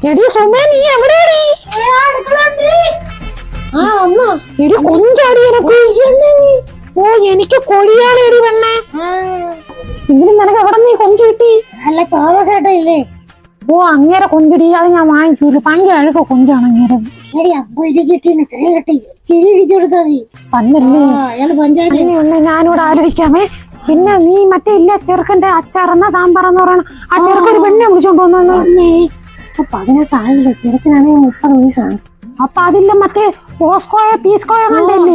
എടി സുമേ നീ എവിടെയാടി? ആ വന്നോ? എടി കൊഞ്ചാടി എനക്ക്. ഓ എനിക്ക് കൊഴിയാളെടി പെണ്ണേ. എങ്കിലും നിനക്ക് എവിടെ നീ കൊഞ്ച് കിട്ടി? അല്ല തോമസ് ഏട്ടാ ഇല്ലേ? ഓ അങ്ങനെ കൊഞ്ചടി, അത് ഞാൻ വാങ്ങിക്കൂല. ഭയങ്കര അഴുക്ക കൊഞ്ചാണ് അങ്ങനെ. ശരി അപ്പൊ ഇത് കിട്ടി, ഇത്രയും കിട്ടി, ചിരി ഇടിച്ചു കൊടുത്താ മതി. പന്നല്ലേ അയാൾ പഞ്ചായത്ത് ഞാനിവിടെ ആലോചിക്കാമേ. പിന്നെ നീ മറ്റേ ഇല്ല ചെറുക്കന്റെ അച്ചാറെന്ന സാമ്പാറെന്ന് പറയണ ആ ചെറുക്കൊരു പെണ്ണെ വിളിച്ചോണ്ട് വന്നു. 18 ആയില്ല, ചെറുക്കനാണെങ്കിൽ 30 വയസ്സാണ്. അപ്പൊ അതില്ല മറ്റേ ഓസ്കോയ പീസ്കോയ കണ്ടല്ലേ?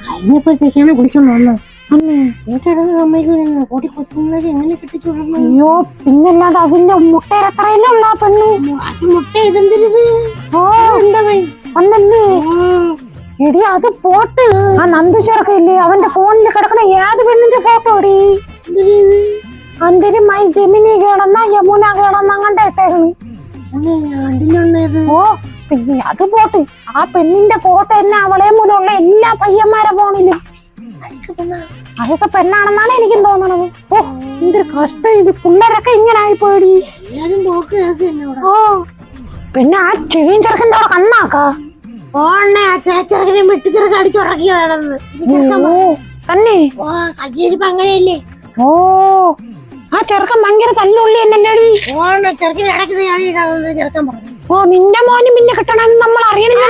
കഴിഞ്ഞപ്പോഴത്തേക്കാണ് വിളിച്ചോണ്ട് വന്നത്. അമ്മേ വീട്ടിടുന്ന സമ്മതിക്കൂല, കൂട്ടി കൊച്ചുങ്ങളൊക്കെ എങ്ങനെ കെട്ടിച്ചു വിടണം? അയ്യോ പിന്നല്ലാതെ അതിന്റെ മുട്ടയിലെത്രയല്ലേ ഉള്ള ആ പെണ്ണു. അത് മുട്ട ഇതെന്തിരിത്? ഓ ഒന്നല്ലേ എടി അത് പോട്ട്. ആ നന്ദു ചെറുക്കല്ലേ അവന്റെ ഫോണിൽ കിടക്കണ ഏത് പെണ്ണിന്റെ ഫോട്ടോ എടി? അന്തരി മൈ ജെമിനി കേളന്ന യമുന കേളന്ന അങ്ങന്റെ ഇട്ടേക്കണ്. ഓ പിന്നെ അത് പോട്ട്. ആ പെണ്ണിന്റെ ഫോട്ടോ തന്നെ അവളെ മൂലമുള്ള എല്ലാ പയ്യന്മാരെ ഫോണിലും. അതൊക്കെ പെണ്ണാണെന്നാണ് എനിക്കും തോന്നണത്. ഓ എന്തൊരു കഷ്ടം ഇത്. പിള്ളേരൊക്കെ ഇങ്ങനെ ആയിപ്പോയി. ഓ പിന്നെ ആ ചെവിയും ചെറുക്കൻ്റെ അവിടെ കണ്ണാക്ക ചെറുക്കനെ വെട്ടിച്ചെറുക്ക അടിച്ചുറക്കിയതാണെന്ന് തന്നെ. കയ്യിരിപ്പ് അങ്ങനെയല്ലേ? ഓ ആ ചെറുക്കൻ ഭയങ്കര തല്ലുള്ളി എന്നല്ലേടി? ചെറുക്കനെ ഇടയ്ക്ക് ചെറുക്കൻ പറഞ്ഞു. ഓ നിന്റെ മോനും പിന്നെ കിട്ടണമെന്ന് നമ്മൾ അറിയണില്ല.